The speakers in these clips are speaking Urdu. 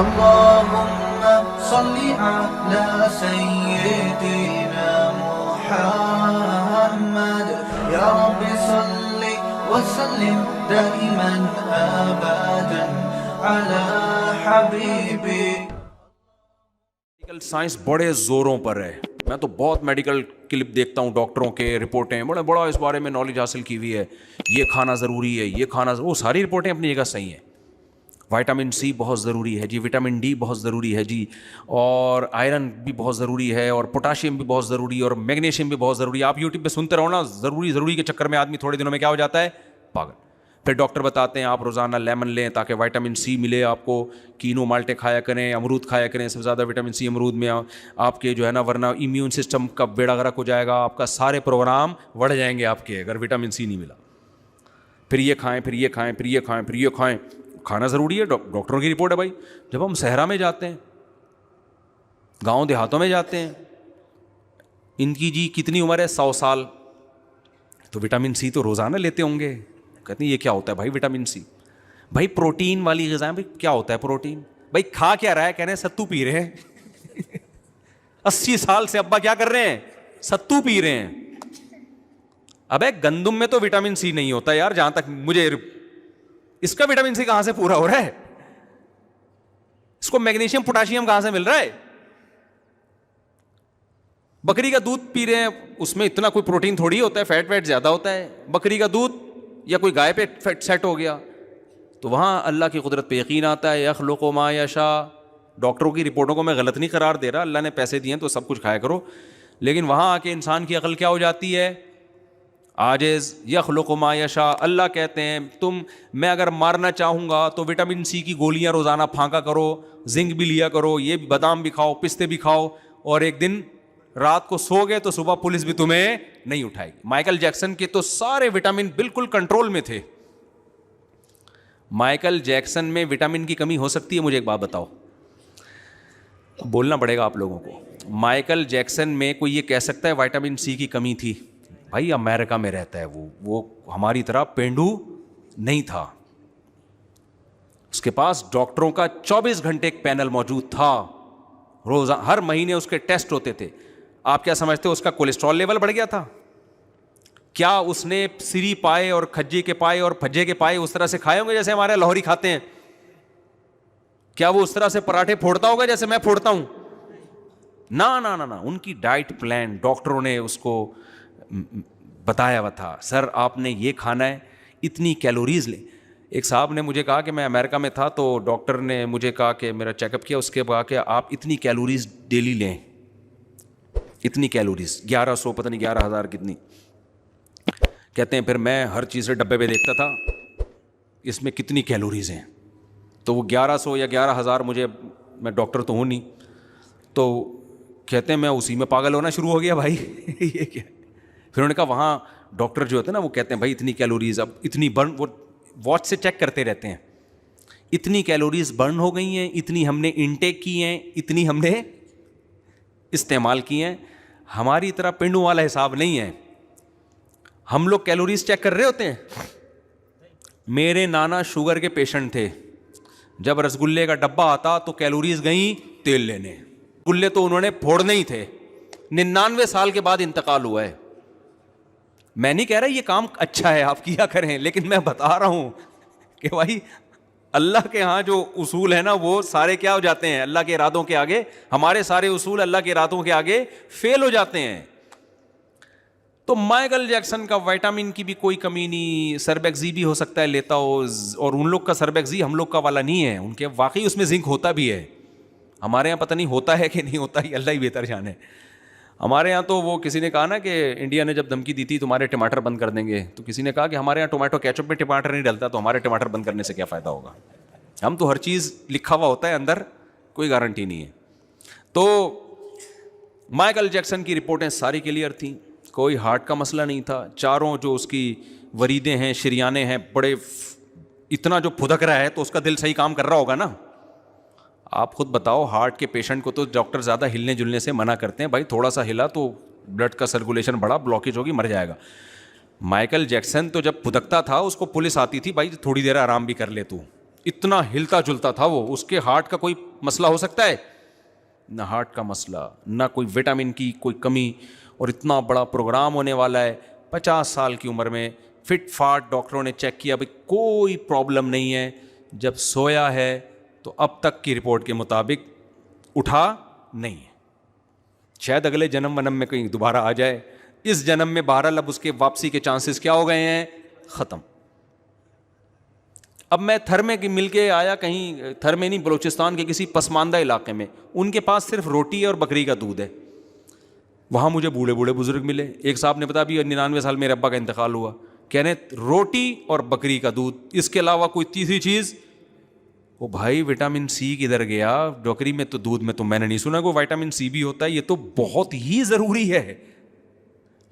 اللهم صل على سيدنا محمد يا رب صل وسلم دائما ابدا على حبيبي. میڈیکل سائنس بڑے زوروں پر ہے. میں تو بہت میڈیکل کلپ دیکھتا ہوں, ڈاکٹروں کے رپورٹیں بڑا اس بارے میں نالج حاصل کی ہوئی ہے, یہ کھانا ضروری ہے, یہ کھانا, وہ ساری رپورٹیں اپنی جگہ صحیح ہیں. وائٹامن سی بہت ضروری ہے جی, وٹامن ڈی بہت ضروری ہے جی, اور آئرن بھی بہت ضروری ہے, اور پوٹاشیم بھی بہت ضروری ہے, اور میگنیشیم بھی بہت ضروری ہے. آپ یوٹیوب پہ سنتے رہو نا, ضروری کے چکر میں آدمی تھوڑے دنوں میں کیا ہو جاتا ہے, پاگل. پھر ڈاکٹر بتاتے ہیں آپ روزانہ لیمن لیں تاکہ وائٹامن سی ملے آپ کو, کینو مالٹے کھایا کریں, امرود کھایا کریں, سب سے زیادہ وٹامن سی امرود میں. آپ کے جو ہے نا, ورنہ امیون سسٹم کا بیڑا غرق ہو جائے گا, آپ کا سارے پروگرام بڑھ جائیں گے آپ کے, اگر وٹامن سی نہیں ملا. پھر یہ کھائیں, پھر یہ کھائیں, پھر یہ کھائیں, پھر یہ کھائیں. کھانا ضروری ہے, ڈاکٹروں کی رپورٹ ہے بھائی. جب ہم صحرا میں جاتے ہیں, گاؤں دیہاتوں میں جاتے ہیں, ان کی جی کتنی عمر ہے, 100 سال, تو وٹامن سی تو روزانہ لیتے ہوں گے. کہتے ہیں یہ کیا ہوتا ہے بھائی وٹامن سی؟ بھائی پروٹین والی غذائیں. بھائی کیا ہوتا ہے پروٹین؟ بھائی کھا کیا رہا ہے, کہہ رہے ہیں ستو پی رہے ہیں. 80 سال سے ابا کیا کر رہے ہیں, ستو پی رہے ہیں. ابے گندم میں تو وٹامن سی نہیں ہوتا یار, جہاں تک مجھے, اس کا وٹامن سی کہاں سے پورا ہو رہا ہے؟ اس کو میگنیشیم پوٹاشیم کہاں سے مل رہا ہے؟ بکری کا دودھ پی رہے ہیں, اس میں اتنا کوئی پروٹین تھوڑی ہوتا ہے, فیٹ ویٹ زیادہ ہوتا ہے. بکری کا دودھ یا کوئی گائے پہ فیٹ سیٹ ہو گیا, تو وہاں اللہ کی قدرت پہ یقین آتا ہے. یخلق ما یشاء. ڈاکٹروں کی رپورٹوں کو میں غلط نہیں قرار دے رہا, اللہ نے پیسے دیے ہیں تو سب کچھ کھایا کرو, لیکن وہاں آ کے انسان کی عقل کیا ہو جاتی ہے, عاجز. یخلق ما یشاء. اللہ کہتے ہیں میں اگر مارنا چاہوں گا تو وٹامن سی کی گولیاں روزانہ پھانکا کرو, زنک بھی لیا کرو, یہ بادام بھی کھاؤ, پستے بھی کھاؤ, اور ایک دن رات کو سو گئے تو صبح پولیس بھی تمہیں نہیں اٹھائے گی. مائیکل جیکسن کے تو سارے وٹامن بالکل کنٹرول میں تھے. مائیکل جیکسن میں وٹامن کی کمی ہو سکتی ہے؟ مجھے ایک بات بتاؤ, بولنا پڑے گا آپ لوگوں کو. مائیکل جیکسن میں کوئی یہ کہہ سکتا ہے وٹامن سی کی کمی تھی؟ بھائی امریکہ میں رہتا ہے وہ ہماری طرح پینڈو نہیں تھا. اس کے پاس ڈاکٹروں کا 24 گھنٹے ایک پینل موجود تھا, روزہ ہر مہینے اس کے ٹیسٹ ہوتے تھے. آپ کیا سمجھتے ہو اس کا کولیسٹرول لیول بڑھ گیا تھا؟ کیا اس نے سری پائے اور کھجے کے پائے اور پھجے کے پائے اس طرح سے کھائے ہوں گے جیسے ہمارے لاہوری کھاتے ہیں؟ کیا وہ اس طرح سے پراٹھے پھوڑتا ہوگا جیسے میں پھوڑتا ہوں؟ نہ. ان کی ڈائٹ پلان ڈاکٹروں نے اس کو بتایا ہوا تھا, سر آپ نے یہ کھانا ہے, اتنی کیلوریز لیں. ایک صاحب نے مجھے کہا کہ میں امریکہ میں تھا تو ڈاکٹر نے مجھے کہا کہ میرا چیک اپ کیا, اس کے بعد کہ آپ اتنی کیلوریز ڈیلی لیں, اتنی کیلوریز, 1100 پتہ نہیں 11,000 کتنی. کہتے ہیں پھر میں ہر چیز سے ڈبے پہ دیکھتا تھا اس میں کتنی کیلوریز ہیں, تو وہ 1100 یا 11,000 مجھے, میں ڈاکٹر تو ہوں نہیں, تو کہتے ہیں میں اسی میں پاگل ہونا شروع ہو گیا بھائی یہ کیا. پھر انہوں نے کہا وہاں ڈاکٹر جو ہوتے ہیں نا وہ کہتے ہیں بھائی اتنی کیلوریز, اب اتنی برن, وہ واچ سے چیک کرتے رہتے ہیں, اتنی کیلوریز برن ہو گئی ہیں, اتنی ہم نے انٹیک کی ہیں, اتنی ہم نے استعمال کی ہیں. ہماری طرح پنڈوں والا حساب نہیں ہے, ہم لوگ کیلوریز چیک کر رہے ہوتے ہیں. میرے نانا شوگر کے پیشنٹ تھے, جب رسگلے کا ڈبہ آتا تو کیلوریز گئیں تیل لینے, گلے تو انہوں نے پھوڑنے ہی تھے. 99 سال کے بعد انتقال ہوا ہے. میں نہیں کہہ رہا یہ کام اچھا ہے آپ کیا کریں, لیکن میں بتا رہا ہوں کہ بھائی اللہ کے ہاں جو اصول ہیں نا وہ سارے کیا ہو جاتے ہیں اللہ کے ارادوں کے آگے. ہمارے سارے اصول اللہ کے ارادوں کے آگے فیل ہو جاتے ہیں. تو مائیکل جیکسن کا وائٹامن کی بھی کوئی کمی نہیں, سربیکزی بھی ہو سکتا ہے لیتا ہو, اور ان لوگ کا سربیکزی ہم لوگ کا والا نہیں ہے, ان کے واقعی اس میں زنک ہوتا بھی ہے. ہمارے یہاں پتہ نہیں ہوتا ہے کہ نہیں ہوتا, یہ اللہ ہی بہتر جانے. ہمارے یہاں تو وہ کسی نے کہا نا کہ انڈیا نے جب دھمکی دی تھی تمہارے ٹماٹر بند کر دیں گے, تو کسی نے کہا کہ ہمارے یہاں ٹومیٹو کیچپ میں ٹماٹر نہیں ڈلتا, تو ہمارے ٹماٹر بند کرنے سے کیا فائدہ ہوگا. ہم تو ہر چیز لکھا ہوا ہوتا ہے اندر, کوئی گارنٹی نہیں ہے. تو مائیکل جیکسن کی رپورٹیں ساری کلیئر تھیں, کوئی ہارٹ کا مسئلہ نہیں تھا. چاروں جو اس کی وریدیں ہیں, شریانے ہیں, بڑے اتنا جو پھدک رہا ہے تو اس کا دل صحیح کام کر رہا ہوگا نا. آپ خود بتاؤ, ہارٹ کے پیشنٹ کو تو ڈاکٹر زیادہ ہلنے جلنے سے منع کرتے ہیں, بھائی تھوڑا سا ہلا تو بلڈ کا سرکولیشن بڑھا, بلاکیج ہوگی, مر جائے گا. مائیکل جیکسن تو جب پھدکتا تھا اس کو پولیس آتی تھی, بھائی تھوڑی دیر آرام بھی کر لے تو, اتنا ہلتا جلتا تھا وہ, اس کے ہارٹ کا کوئی مسئلہ ہو سکتا ہے؟ نہ ہارٹ کا مسئلہ, نہ کوئی وٹامن کی کوئی کمی, اور اتنا بڑا پروگرام ہونے والا ہے 50 سال کی عمر میں, فٹ فاٹ, ڈاکٹروں نے چیک کیا بھائی کوئی پرابلم نہیں ہے. جب سویا ہے تو اب تک کی رپورٹ کے مطابق اٹھا نہیں ہے. شاید اگلے جنم ونم میں کہیں دوبارہ آ جائے, اس جنم میں بہرحال اب اس کے واپسی کے چانسز کیا ہو گئے ہیں, ختم. اب میں تھر میں مل کے آیا, کہیں تھر میں نہیں, بلوچستان کے کسی پسماندہ علاقے میں, ان کے پاس صرف روٹی ہے اور بکری کا دودھ ہے. وہاں مجھے بوڑھے بوڑھے بزرگ ملے. ایک صاحب نے بتایا بھی 99 سال میرے ابا کا انتقال ہوا, کہہ رہے روٹی اور بکری کا دودھ, اس کے علاوہ کوئی تیسری چیز. وہ بھائی وٹامن سی کدھر گیا؟ بکری میں تو دودھ میں تو میں نے نہیں سنا کہ وٹامن سی بھی ہوتا ہے, یہ تو بہت ہی ضروری ہے.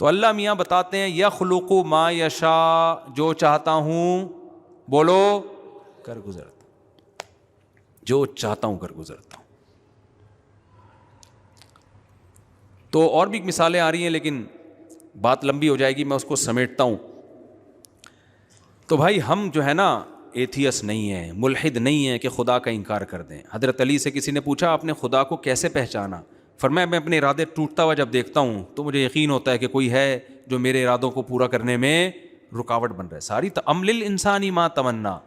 تو اللہ میاں بتاتے ہیں یخلق ما یشاء, جو چاہتا ہوں بولو کر گزرتا, جو چاہتا ہوں کر گزرتا ہوں. تو اور بھی مثالیں آ رہی ہیں لیکن بات لمبی ہو جائے گی, میں اس کو سمیٹتا ہوں. تو بھائی ہم جو ہے نا ایتھیس نہیں ہیں, ملحد نہیں ہیں کہ خدا کا انکار کر دیں. حضرت علی سے کسی نے پوچھا آپ نے خدا کو کیسے پہچانا؟ فرمایا میں اپنے ارادے ٹوٹتا ہوا جب دیکھتا ہوں تو مجھے یقین ہوتا ہے کہ کوئی ہے جو میرے ارادوں کو پورا کرنے میں رکاوٹ بن رہا ہے. ساری ام للانسان ما تمنا,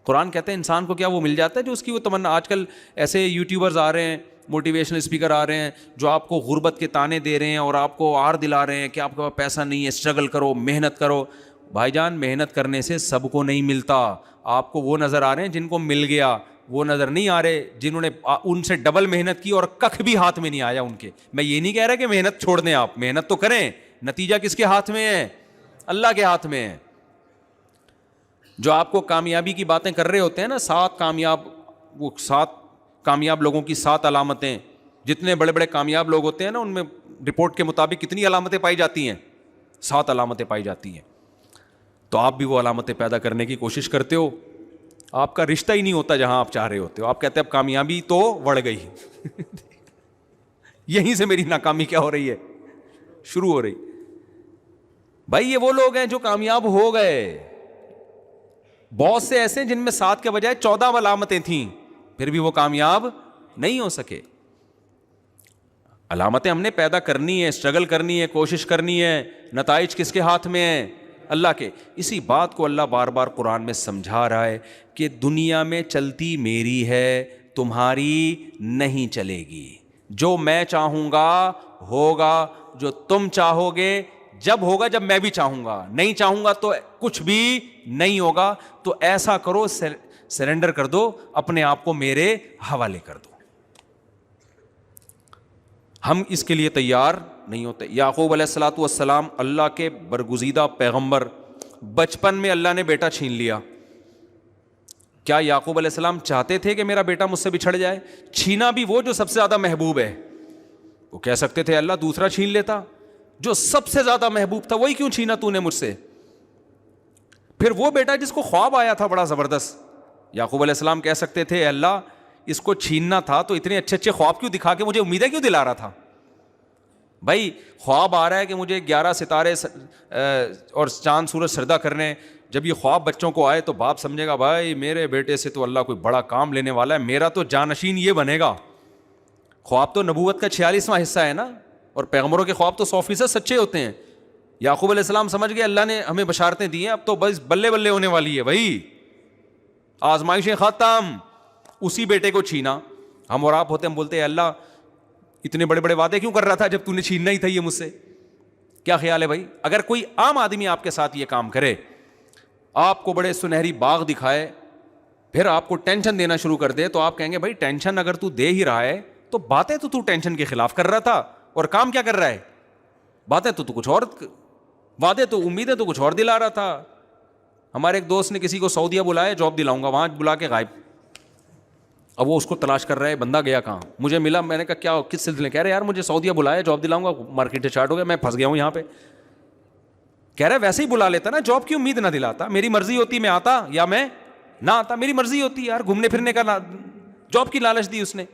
قرآن کہتا ہے انسان کو کیا وہ مل جاتا ہے جو اس کی وہ تمنا. آج کل ایسے یوٹیوبرز آ رہے ہیں, موٹیویشنل اسپیکر آ رہے ہیں جو آپ کو غربت کے تانے دے رہے ہیں اور آپ کو آر دلا رہے ہیں کہ آپ کے پاس پیسہ نہیں ہے, اسٹرگل کرو, محنت کرو. بھائی جان محنت کرنے سے سب کو نہیں ملتا. آپ کو وہ نظر آ رہے ہیں جن کو مل گیا, وہ نظر نہیں آ رہے جنہوں نے ان سے ڈبل محنت کی اور ککھ بھی ہاتھ میں نہیں آیا ان کے. میں یہ نہیں کہہ رہا کہ محنت چھوڑ دیں, آپ محنت تو کریں, نتیجہ کس کے ہاتھ میں ہے؟ اللہ کے ہاتھ میں ہے. جو آپ کو کامیابی کی باتیں کر رہے ہوتے ہیں نا, 7 کامیاب لوگوں کی 7 علامتیں, جتنے بڑے بڑے کامیاب لوگ ہوتے ہیں نا ان میں رپورٹ کے مطابق کتنی علامتیں پائی جاتی ہیں؟ 7 علامتیں پائی جاتی ہیں. تو آپ بھی وہ علامتیں پیدا کرنے کی کوشش کرتے ہو. آپ کا رشتہ ہی نہیں ہوتا جہاں آپ چاہ رہے ہوتے ہو. آپ کہتے ہیں اب کامیابی تو بڑھ گئی یہیں سے میری ناکامی کیا ہو رہی ہے, شروع ہو رہی. بھائی یہ وہ لوگ ہیں جو کامیاب ہو گئے. بہت سے ایسے ہیں جن میں 7 کے بجائے 14 علامتیں تھیں, پھر بھی وہ کامیاب نہیں ہو سکے. علامتیں ہم نے پیدا کرنی ہے, اسٹرگل کرنی ہے, کوشش کرنی ہے. نتائج کس کے ہاتھ میں ہیں؟ اللہ کے. اسی بات کو اللہ بار بار قرآن میں سمجھا رہا ہے کہ دنیا میں چلتی میری ہے, تمہاری نہیں چلے گی. جو میں چاہوں گا ہوگا, جو تم چاہو گے جب ہوگا جب میں بھی چاہوں گا, نہیں چاہوں گا تو کچھ بھی نہیں ہوگا. تو ایسا کرو, سرنڈر کر دو اپنے آپ کو, میرے حوالے کر دو. ہم اس کے لیے تیار نہیں ہوتے. یعقوب علیہ الصلوۃ والسلام اللہ کے برگزیدہ پیغمبر, بچپن میں اللہ نے بیٹا چھین لیا. کیا یعقوب علیہ السلام چاہتے تھے کہ میرا بیٹا مجھ سے بچھڑ جائے؟ چھینا بھی وہ جو سب سے زیادہ محبوب ہے. وہ کہہ سکتے تھے اللہ دوسرا چھین لیتا, جو سب سے زیادہ محبوب تھا وہی کیوں چھینا تو نے مجھ سے؟ پھر وہ بیٹا جس کو خواب آیا تھا بڑا زبردست, یعقوب علیہ السلام کہہ سکتے تھے اللہ اس کو چھیننا تھا تو اتنے اچھے اچھے خواب کیوں دکھا کے مجھے امیدیں کیوں دلا رہا تھا؟ بھائی خواب آ رہا ہے کہ مجھے 11 ستارے اور چاند سورج سجدہ کرنے. جب یہ خواب بچوں کو آئے تو باپ سمجھے گا بھائی میرے بیٹے سے تو اللہ کوئی بڑا کام لینے والا ہے, میرا تو جانشین یہ بنے گا. خواب تو نبوت کا 46واں حصہ ہے نا, اور پیغمبروں کے خواب تو 100% سچے ہوتے ہیں. یعقوب علیہ السلام سمجھ گئے اللہ نے ہمیں بشارتیں دی ہیں, اب تو بس بلے بلے ہونے والی ہے بھائی, آزمائشیں ختم. اسی بیٹے کو چھینا. ہم اور آپ ہوتے ہم بولتے ہیں اللہ اتنے بڑے بڑے وعدے کیوں کر رہا تھا جب تو نے چھیننا ہی تھا یہ مجھ سے؟ کیا خیال ہے بھائی؟ اگر کوئی عام آدمی آپ کے ساتھ یہ کام کرے, آپ کو بڑے سنہری باغ دکھائے, پھر آپ کو ٹینشن دینا شروع کر دے, تو آپ کہیں گے بھائی ٹینشن اگر تو دے ہی رہا ہے تو باتیں تو ٹینشن کے خلاف کر رہا تھا اور کام کیا کر رہا ہے؟ باتیں تو کچھ اور, وعدے تو امیدیں تو کچھ اور دلا رہا تھا. ہمارے ایک دوست نے کسی کو سعودیہ بلایا, جاب دلاؤں گا, وہاں بلا کے غائب. اب وہ اس کو تلاش کر رہا ہے, بندہ گیا کہاں؟ مجھے ملا, میں نے کہا کیا کس سلسلے؟ کہہ رہے یار مجھے سعودیہ بلایا, جاب دلاؤں گا, مارکیٹ اسٹارٹ ہو گیا, میں پھنس گیا ہوں یہاں پہ. کہہ رہا ہے ویسے ہی بلا لیتا نا, جاب کی امید نہ دلاتا, میری مرضی ہوتی میں آتا یا میں نہ آتا, میری مرضی ہوتی یار, گھومنے پھرنے کا, جاب کی لالچ دی اس نے.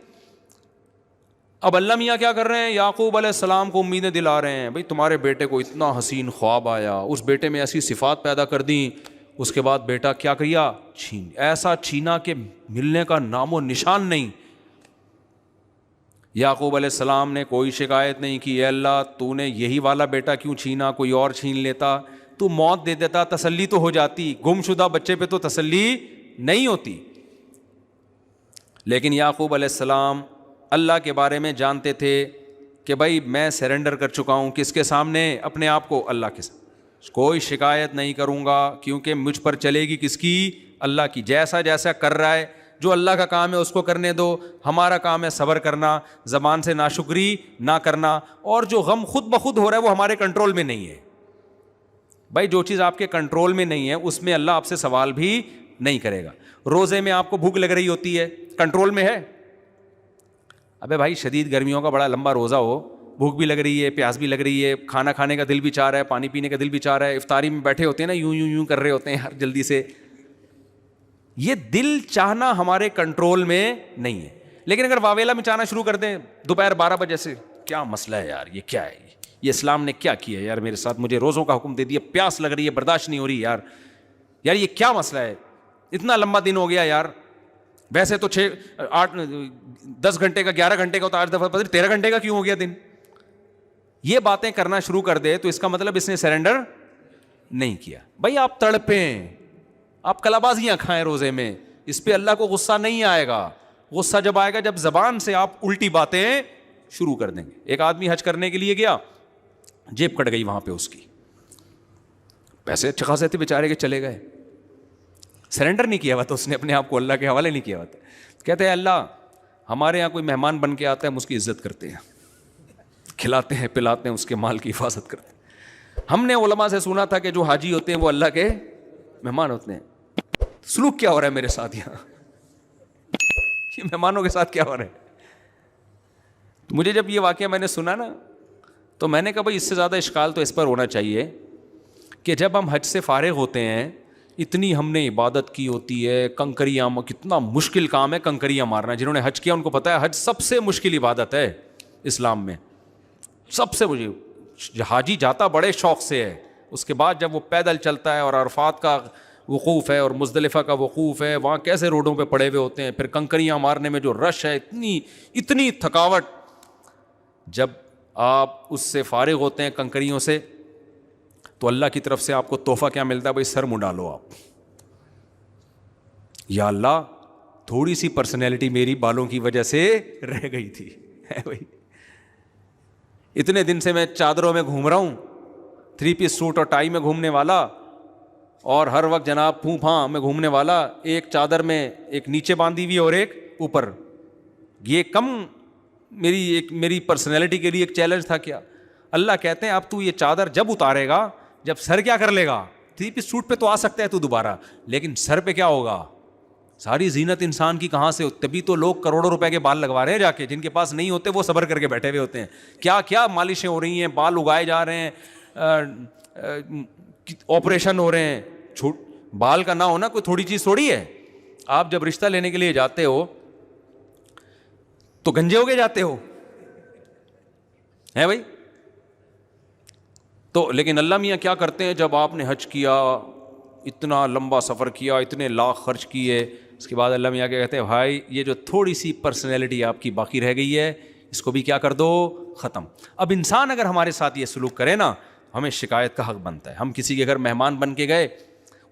اب اللہ میاں کیا کر رہے ہیں؟ یعقوب علیہ السلام کو امیدیں دلا رہے ہیں, بھائی تمہارے بیٹے کو اتنا حسین خواب آیا, اس بیٹے میں ایسی صفات پیدا کر دیں, اس کے بعد بیٹا کیا کیا؟ چھین، ایسا چھینا کہ ملنے کا نام و نشان نہیں۔ یعقوب علیہ السلام نے کوئی شکایت نہیں کی، اے اللہ تو نے یہی والا بیٹا کیوں چھینا، کوئی اور چھین لیتا، تو موت دے دیتا تسلی تو ہو جاتی، گم شدہ بچے پہ تو تسلی نہیں ہوتی۔ لیکن یعقوب علیہ السلام اللہ کے بارے میں جانتے تھے کہ بھائی میں سرنڈر کر چکا ہوں، کس کے سامنے؟ اپنے آپ کو، اللہ کے سامنے۔ کوئی شکایت نہیں کروں گا کیونکہ مجھ پر چلے گی کس کی؟ اللہ کی۔ جیسا جیسا کر رہا ہے، جو اللہ کا کام ہے اس کو کرنے دو، ہمارا کام ہے صبر کرنا، زبان سے ناشکری نہ کرنا، اور جو غم خود بخود ہو رہا ہے وہ ہمارے کنٹرول میں نہیں ہے۔ بھائی جو چیز آپ کے کنٹرول میں نہیں ہے اس میں اللہ آپ سے سوال بھی نہیں کرے گا۔ روزے میں آپ کو بھوک لگ رہی ہوتی ہے، کنٹرول میں ہے؟ ابے بھائی شدید گرمیوں کا بڑا لمبا روزہ ہو، بھوک بھی لگ رہی ہے، پیاس بھی لگ رہی ہے، کھانا کھانے کا دل بھی چاہ رہا ہے، پانی پینے کا دل بھی چاہ رہا ہے، افطاری میں بیٹھے ہوتے ہیں نا، یوں یوں یوں کر رہے ہوتے ہیں ہر جلدی سے۔ یہ دل چاہنا ہمارے کنٹرول میں نہیں ہے۔ لیکن اگر واویلا میں چاہنا شروع کر دیں دوپہر 12 بجے سے، کیا مسئلہ ہے یار، یہ کیا ہے، یہ اسلام نے کیا کیا ہے یار میرے ساتھ، مجھے روزوں کا حکم دے دیا، پیاس لگ رہی ہے، برداشت نہیں ہو رہی یار، یار یہ کیا مسئلہ ہے، اتنا لمبا دن ہو گیا یار، ویسے تو 10 گھنٹے کا 11 گھنٹے کا، تو آج دفعہ 13 گھنٹے کا کیوں ہو گیا دن؟ یہ باتیں کرنا شروع کر دے تو اس کا مطلب اس نے سرنڈر نہیں کیا۔ بھائی آپ تڑپیں، آپ کلابازیاں کھائیں روزے میں، اس پہ اللہ کو غصہ نہیں آئے گا۔ غصہ جب آئے گا جب زبان سے آپ الٹی باتیں شروع کر دیں گے۔ ایک آدمی حج کرنے کے لیے گیا، جیب کٹ گئی وہاں پہ اس کی، پیسے اچھے خاصے تھے بیچارے کے، چلے گئے، سرنڈر نہیں کیا ہوا تھا اس نے اپنے آپ کو اللہ کے حوالے نہیں کیا ہوا تھا۔ کہتے ہیں اللہ ہمارے یہاں کوئی مہمان بن کے آتا ہے ہم اس کی عزت کرتے ہیں، کھلاتے ہیں پلاتے ہیں، اس کے مال کی حفاظت کرتے ہیں۔ ہم نے علماء سے سنا تھا کہ جو حاجی ہوتے ہیں وہ اللہ کے مہمان ہوتے ہیں۔ سلوک کیا ہو رہا ہے میرے ساتھ یہاں، یہ مہمانوں کے ساتھ کیا ہو رہا ہے؟ مجھے جب یہ واقعہ میں نے سنا نا تو میں نے کہا بھائی اس سے زیادہ اشکال تو اس پر ہونا چاہیے کہ جب ہم حج سے فارغ ہوتے ہیں، اتنی ہم نے عبادت کی ہوتی ہے، کنکریاں، کتنا مشکل کام ہے کنکریاں مارنا۔ جنہوں نے حج کیا ان کو پتہ ہے حج سب سے مشکل عبادت ہے اسلام میں، سب سے مجھے حاجی جاتا بڑے شوق سے ہے، اس کے بعد جب وہ پیدل چلتا ہے اور عرفات کا وقوف ہے اور مزدلفہ کا وقوف ہے، وہاں کیسے روڈوں پہ پڑے ہوئے ہوتے ہیں، پھر کنکریاں مارنے میں جو رش ہے، اتنی تھکاوٹ، جب آپ اس سے فارغ ہوتے ہیں کنکریوں سے تو اللہ کی طرف سے آپ کو تحفہ کیا ملتا ہے؟ بھائی سر منڈا لو آپ، یا اللہ تھوڑی سی پرسنالٹی میری بالوں کی وجہ سے رہ گئی تھی، بھائی اتنے دن سے میں چادروں میں گھوم رہا ہوں، 3 پیس سوٹ اور ٹائی میں گھومنے والا، اور ہر وقت جناب پھوں پھاں میں گھومنے والا، ایک چادر میں ایک نیچے باندھی ہوئی اور ایک اوپر، یہ کم میری پرسنالٹی کے لیے ایک چیلنج تھا کیا؟ اللہ کہتے ہیں اب تو یہ چادر جب اتارے گا، جب سر کیا کر لے گا، 3 پیس سوٹ پہ تو آ سکتا ہے تو دوبارہ، لیکن سر پہ کیا ہوگا؟ ساری زینت انسان کی کہاں سے ہو؟ تبھی تو لوگ کروڑوں روپے کے بال لگوا رہے ہیں جا کے، جن کے پاس نہیں ہوتے وہ صبر کر کے بیٹھے ہوئے ہوتے ہیں، کیا کیا مالشیں ہو رہی ہیں، بال اگائے جا رہے ہیں، آپریشن ہو رہے ہیں۔ بال کا نہ ہونا کوئی تھوڑی چیز تھوڑی ہے۔ آپ جب رشتہ لینے کے لیے جاتے ہو تو گنجے ہو کے جاتے ہو، ہے بھائی؟ تو لیکن اللہ میاں کیا کرتے ہیں، جب آپ نے حج کیا، اتنا لمبا سفر کیا، اتنے لاکھ خرچ کیے، اس کے بعد اللہ میاں کیا کہتے ہیں، بھائی یہ جو تھوڑی سی پرسنالٹی آپ کی باقی رہ گئی ہے اس کو بھی کیا کر دو، ختم۔ اب انسان اگر ہمارے ساتھ یہ سلوک کرے نا، ہمیں شکایت کا حق بنتا ہے۔ ہم کسی کے گھر مہمان بن کے گئے،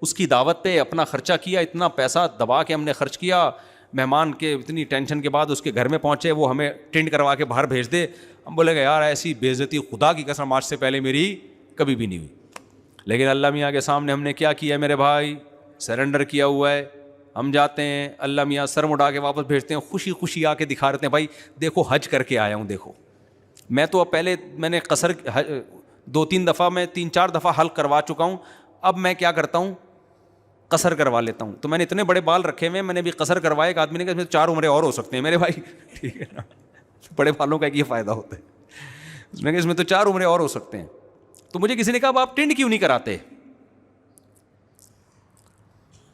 اس کی دعوت پہ اپنا خرچہ کیا، اتنا پیسہ دبا کے ہم نے خرچ کیا، مہمان کے اتنی ٹینشن کے بعد اس کے گھر میں پہنچے، وہ ہمیں ٹینڈ کروا کے باہر بھیج دے، ہم بولے گا یار ایسی بے عزتی خدا کی قسم آج سے پہلے میری کبھی بھی نہیں ہوئی۔ لیکن اللہ میاں کے سامنے ہم نے کیا کیا میرے بھائی؟ سرنڈر کیا ہوا ہے۔ ہم جاتے ہیں، اللہ میاں سر مڑا کے واپس بھیجتے ہیں، خوشی خوشی آ کے دکھا رہتے ہیں، بھائی دیکھو حج کر کے آیا ہوں، دیکھو میں تو پہلے میں نے قصر 2-3 دفعہ میں 3-4 دفعہ حلق کروا چکا ہوں، اب میں کیا کرتا ہوں، قصر کروا لیتا ہوں۔ تو میں نے اتنے بڑے بال رکھے ہوئے ہیں، میں نے بھی قصر کروایا۔ ایک آدمی نے کہا اس میں 4 عمریں اور ہو سکتے ہیں میرے بھائی، ٹھیک ہے نا، بڑے بالوں کا ایک یہ فائدہ ہوتا ہے، اس میں کہ اس میں تو 4 عمریں اور ہو سکتے ہیں۔ تو مجھے کسی نے کہا آپ ٹینڈ کیوں نہیں کراتے؟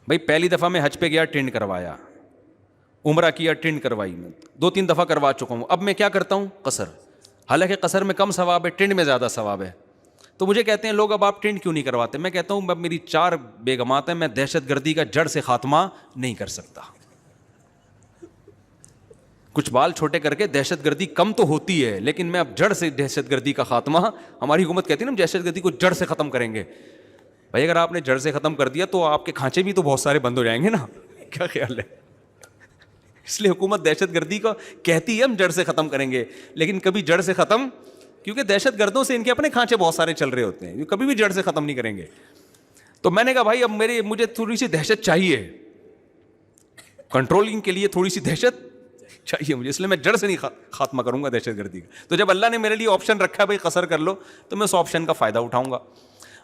بھائی پہلی دفعہ میں حج پہ گیا، ٹینڈ کروایا، عمرہ کیا، ٹینڈ کروائی، میں 2-3 دفعہ کروا چکا ہوں، اب میں کیا کرتا ہوں، قصر۔ حالانکہ قصر میں کم ثواب ہے، ٹینڈ میں زیادہ ثواب ہے۔ تو مجھے کہتے ہیں لوگ اب آپ ٹینٹ کیوں نہیں کرواتے؟ میں کہتا ہوں اب میری 4 بیگمات ہیں, میں دہشت گردی کا جڑ سے خاتمہ نہیں کر سکتا. کچھ بال چھوٹے کر کے دہشت گردی کم تو ہوتی ہے, لیکن میں اب جڑ سے دہشت گردی کا خاتمہ, ہماری حکومت کہتی ہے نا ہم دہشت گردی کو جڑ سے ختم کریں گے. بھائی اگر آپ نے جڑ سے ختم کر دیا تو آپ کے کھانچے بھی تو بہت سارے بند ہو جائیں گے نا, کیا خیال ہے؟ اس لیے حکومت دہشت گردی کو کہتی ہے ہم جڑ سے ختم کریں گے, لیکن کبھی جڑ سے ختم, کیونکہ دہشت گردوں سے ان کے اپنے کھانچے بہت سارے چل رہے ہوتے ہیں, کبھی بھی جڑ سے ختم نہیں کریں گے. تو میں نے کہا بھائی اب مجھے تھوڑی سی دہشت چاہیے, کنٹرولنگ کے لیے تھوڑی سی دہشت چاہیے مجھے, اس لیے میں جڑ سے نہیں خاتمہ کروں گا دہشت گردی کا. تو جب اللہ نے میرے لیے آپشن رکھا ہے بھائی قصر کر لو, تو میں اس آپشن کا فائدہ اٹھاؤں گا.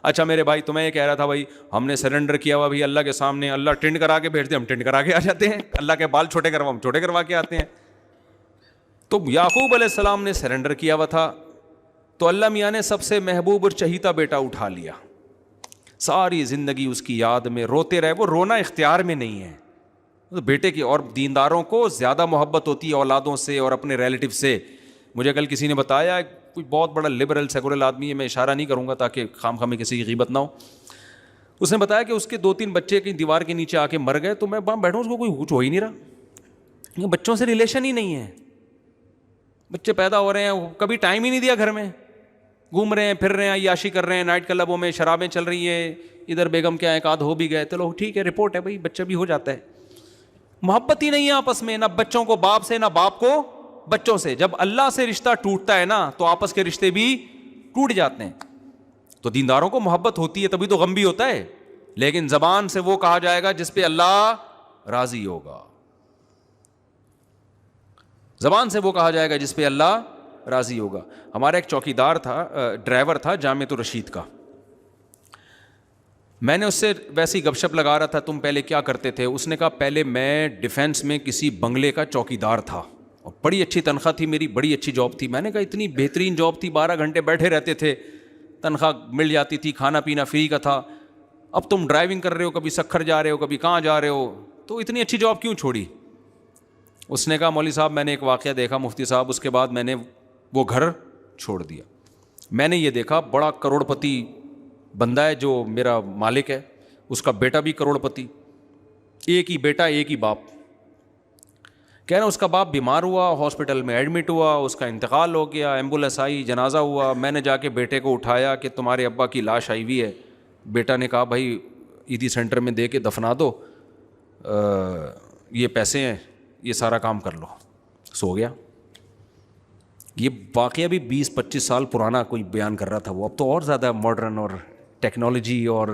اچھا میرے بھائی, تو میں یہ کہہ رہا تھا بھائی ہم نے سرنڈر کیا ہوا بھائی اللہ کے سامنے, اللہ ٹینڈ کرا کے بھیجتے, ہم ٹینڈ کرا کے آ جاتے ہیں, اللہ کے بال چھوٹے کروا ہم چھوٹے کروا کے آتے ہیں. تو یعقوب علیہ السلام نے سرنڈر کیا ہوا تھا, تو اللہ میاں نے سب سے محبوب اور چہیتا بیٹا اٹھا لیا. ساری زندگی اس کی یاد میں روتے رہے. وہ رونا اختیار میں نہیں ہے, بیٹے کی. اور دینداروں کو زیادہ محبت ہوتی ہے اولادوں سے اور اپنے ریلیٹیو سے. مجھے کل کسی نے بتایا, کوئی بہت بڑا لبرل سیکولر آدمی ہے, میں اشارہ نہیں کروں گا تاکہ خام خواہ میں کسی کی غیبت نہ ہو. اس نے بتایا کہ اس کے 2-3 بچے کہیں دیوار کے نیچے آ کے مر گئے, تو میں وہاں بیٹھا ہوں, اس کو کوئی کچھ ہو ہی نہیں رہا, بچوں سے ریلیشن ہی نہیں ہے. بچے پیدا ہو رہے ہیں, کبھی ٹائم ہی نہیں دیا گھر میں, گھوم رہے ہیں پھر رہے ہیں, عیاشی کر رہے ہیں, نائٹ کلبوں میں شرابیں چل رہی ہیں, ادھر بیگم کیا ایک آدھ ہو بھی گئے, چلو ٹھیک ہے رپورٹ ہے بھائی, بچہ بھی ہو جاتا ہے. محبت ہی نہیں ہے آپس میں, نہ بچوں کو باپ سے, نہ باپ کو بچوں سے. جب اللہ سے رشتہ ٹوٹتا ہے نا, تو آپس کے رشتے بھی ٹوٹ جاتے ہیں. تو دینداروں کو محبت ہوتی ہے, تبھی تو غم بھی ہوتا ہے, لیکن زبان سے وہ کہا جائے گا جس پہ اللہ راضی ہوگا. زبان سے وہ کہا جائے گا جس پہ اللہ راضی ہوگا. ہمارا ایک چوکیدار تھا, ڈرائیور تھا جامعۃ الرشید کا. میں نے اس سے ویسے ہی گپ شپ لگا رہا تھا, تم پہلے کیا کرتے تھے؟ اس نے کہا پہلے میں ڈیفینس میں کسی بنگلے کا چوکیدار تھا, اور بڑی اچھی تنخواہ تھی میری, بڑی اچھی جاب تھی. میں نے کہا اتنی بہترین جاب تھی, 12 گھنٹے بیٹھے رہتے تھے, تنخواہ مل جاتی تھی, کھانا پینا فری کا تھا. اب تم ڈرائیونگ کر رہے ہو, کبھی سکھر جا رہے ہو, کبھی کہاں جا رہے ہو, تو اتنی اچھی جاب کیوں چھوڑی؟ اس نے کہا مولوی صاحب میں نے ایک واقعہ دیکھا مفتی صاحب, اس کے بعد میں نے وہ گھر چھوڑ دیا. میں نے یہ دیکھا بڑا کروڑ پتی بندہ ہے جو میرا مالک ہے, اس کا بیٹا بھی کروڑ پتی, ایک ہی بیٹا ایک ہی باپ. کہہ رہا اس کا باپ بیمار ہوا, ہاسپٹل میں ایڈمٹ ہوا, اس کا انتقال ہو گیا, ایمبولینس آئی, جنازہ ہوا. میں نے جا کے بیٹے کو اٹھایا کہ تمہارے ابا کی لاش آئی ہوئی ہے. بیٹا نے کہا بھائی عیدی سینٹر میں دے کے دفنا دو, یہ پیسے ہیں, یہ سارا کام کر لو. سو گیا. یہ واقعہ بھی 20-25 سال پرانا کوئی بیان کر رہا تھا وہ. اب تو اور زیادہ ماڈرن اور ٹیکنالوجی اور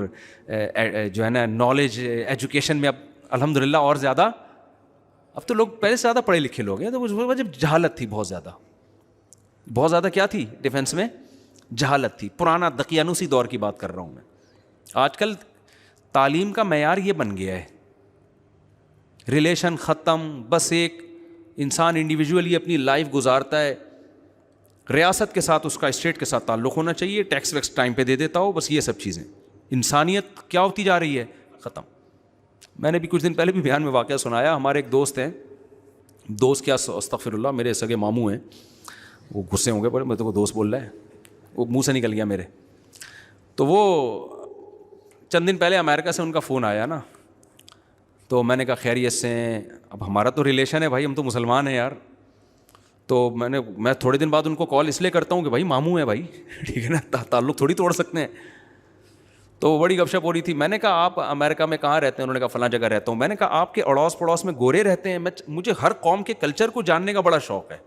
جو ہے نا نالج ایجوکیشن میں اب الحمدللہ اور زیادہ, اب تو لوگ پہلے سے زیادہ پڑھے لکھے لوگ ہیں. تو اس وجہ جہالت تھی بہت زیادہ کیا تھی ڈیفینس میں, جہالت تھی. پرانا دقیانوسی دور کی بات کر رہا ہوں میں. آج کل تعلیم کا معیار یہ بن گیا ہے, ریلیشن ختم, بس ایک انسان انڈیویجولی اپنی لائف گزارتا ہے, ریاست کے ساتھ اس کا اسٹیٹ کے ساتھ تعلق ہونا چاہیے, ٹیکس ویکس ٹائم پہ دے دیتا ہو, بس یہ سب چیزیں. انسانیت کیا ہوتی جا رہی ہے, ختم. میں نے بھی کچھ دن پہلے بھی بیان میں واقعہ سنایا. ہمارے ایک دوست ہیں, دوست کیا استغفر اللہ, میرے سگے ماموں ہیں, وہ غصے ہوں گے بڑے, میں تو کو دوست بول رہا ہے, وہ منہ سے نکل گیا میرے. تو وہ چند دن پہلے امریکہ سے ان کا فون آیا نا, تو میں نے کہا خیریت سے ہیں؟ اب ہمارا تو ریلیشن ہے بھائی, ہم تو مسلمان ہیں یار. تو میں تھوڑے دن بعد ان کو کال اس لیے کرتا ہوں کہ بھائی ماموں ہیں بھائی, ٹھیک ہے نا, تعلق تھوڑی توڑ سکتے ہیں. تو بڑی گپ شپ ہو رہی تھی. میں نے کہا آپ امریکہ میں کہاں رہتے ہیں؟ انہوں نے کہا فلاں جگہ رہتا ہوں. میں نے کہا آپ کے اڑوس پڑوس میں گورے رہتے ہیں؟ مجھے ہر قوم کے کلچر کو جاننے کا بڑا شوق ہے.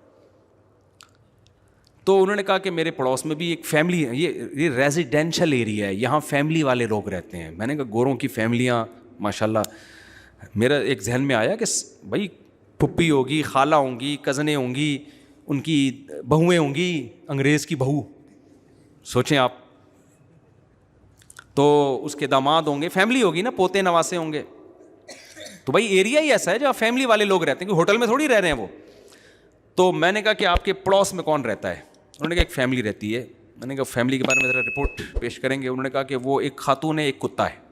تو انہوں نے کہا کہ میرے پڑوس میں بھی ایک فیملی ہے, یہ ریزیڈینشل ایریا ہے, یہاں فیملی والے لوگ رہتے ہیں. میں نے کہا گوروں کی فیملیاں ماشاءاللہ. میرا ایک ذہن میں آیا کہ بھائی پھپھی ہوگی, خالہ ہوں گی, کزنیں ہوں گی, ان کی بہویں ہوں گی, انگریز کی بہو سوچیں آپ, تو اس کے داماد ہوں گے, فیملی ہوگی نا, پوتے نواسے ہوں گے. تو بھائی ایریا ہی ایسا ہے جہاں فیملی والے لوگ رہتے ہیں, کہ ہوٹل میں تھوڑی رہ رہے ہیں وہ. تو میں نے کہا کہ آپ کے پڑوس میں کون رہتا ہے؟ انہوں نے کہا ایک فیملی رہتی ہے. میں نے کہا فیملی کے بارے میں ذرا رپورٹ پیش کریں گے. انہوں نے کہا کہ وہ ایک خاتون ہے, ایک کتا ہے,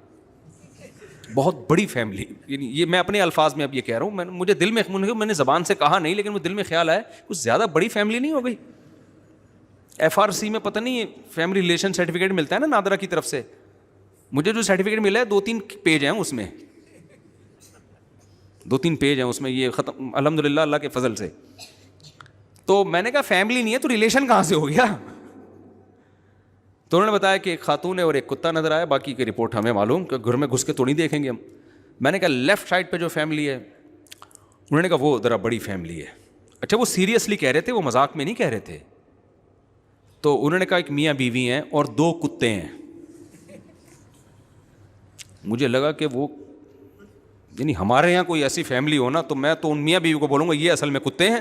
بہت بڑی فیملی. یعنی یہ میں اپنے الفاظ میں اب یہ کہہ رہا ہوں, مجھے دل میں نے زبان سے کہا نہیں, لیکن وہ دل میں خیال آیا کچھ زیادہ بڑی فیملی نہیں ہو گئی. FRC میں پتہ نہیں فیملی ریلیشن سرٹیفکیٹ ملتا ہے نا نادرا کی طرف سے, مجھے جو سرٹیفکیٹ ملا ہے 2-3 پیج ہیں اس میں, 2-3 پیج ہیں اس میں, یہ ختم الحمدللہ اللہ کے فضل سے. تو میں نے کہا فیملی نہیں ہے تو ریلیشن کہاں سے ہو گیا؟ تو انہوں نے بتایا کہ ایک خاتون ہے اور ایک کتا نظر آیا, باقی کی رپورٹ ہمیں معلوم, کہ گھر میں گھس کے تو نہیں دیکھیں گے ہم. میں نے کہا لیفٹ سائڈ پہ جو فیملی ہے, انہوں نے کہا وہ ذرا بڑی فیملی ہے. اچھا وہ سیریسلی کہہ رہے تھے, وہ مذاق میں نہیں کہہ رہے تھے. تو انہوں نے کہا ایک میاں بیوی ہیں اور 2 کتے ہیں. مجھے لگا کہ وہ یعنی ہمارے یہاں کوئی ایسی فیملی ہو نا تو میں تو ان میاں بیوی کو بولوں گا یہ اصل میں کتے ہیں.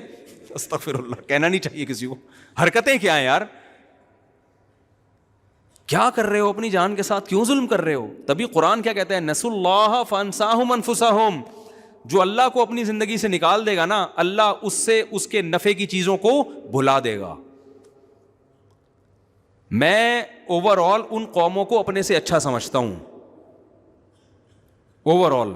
استغفر اللہ, کہنا نہیں چاہیے کسی کو. حرکتیں کیا ہیں یار, کیا کر رہے ہو اپنی جان کے ساتھ, کیوں ظلم کر رہے ہو؟ تبھی قرآن کیا کہتا ہے, نسوا اللہ فانساہم انفسہم. جو اللہ کو اپنی زندگی سے نکال دے گا نا, اللہ اس سے اس کے نفع کی چیزوں کو بھلا دے گا. میں اوور آل ان قوموں کو اپنے سے اچھا سمجھتا ہوں, اوور آل.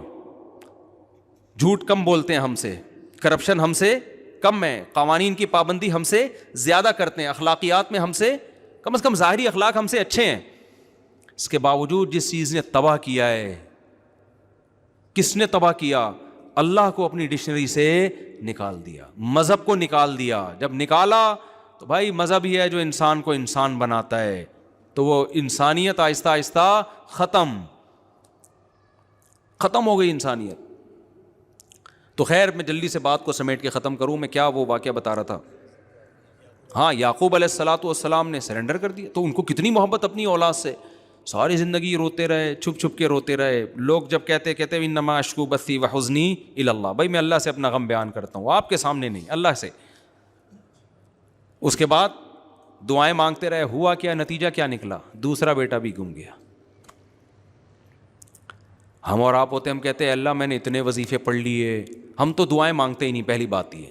جھوٹ کم بولتے ہیں ہم سے, کرپشن ہم سے کم ہے, قوانین کی پابندی ہم سے زیادہ کرتے ہیں, اخلاقیات میں ہم سے کم از کم ظاہری اخلاق ہم سے اچھے ہیں. اس کے باوجود جس چیز نے تباہ کیا ہے, کس نے تباہ کیا؟ اللہ کو اپنی ڈکشنری سے نکال دیا, مذہب کو نکال دیا. جب نکالا تو بھائی مذہب ہی ہے جو انسان کو انسان بناتا ہے, تو وہ انسانیت آہستہ آہستہ ختم ہو گئی انسانیت. تو خیر میں جلدی سے بات کو سمیٹ کے ختم کروں. میں کیا وہ واقعہ بتا رہا تھا, ہاں یعقوب علیہ الصلوۃ والسلام نے سرنڈر کر دیا. تو ان کو کتنی محبت اپنی اولاد سے, ساری زندگی روتے رہے, چھپ چھپ کے روتے رہے. لوگ جب کہتے انما اشکو بثی وحزنی الی اللہ, بھائی میں اللہ سے اپنا غم بیان کرتا ہوں, آپ کے سامنے نہیں, اللہ سے. اس کے بعد دعائیں مانگتے رہے, ہوا کیا, نتیجہ کیا نکلا؟ دوسرا بیٹا بھی گم گیا. ہم اور آپ ہوتے, ہم کہتے ہیں اللہ میں نے اتنے وظیفے پڑھ لیے, ہم تو دعائیں مانگتے ہی نہیں. پہلی بات یہ,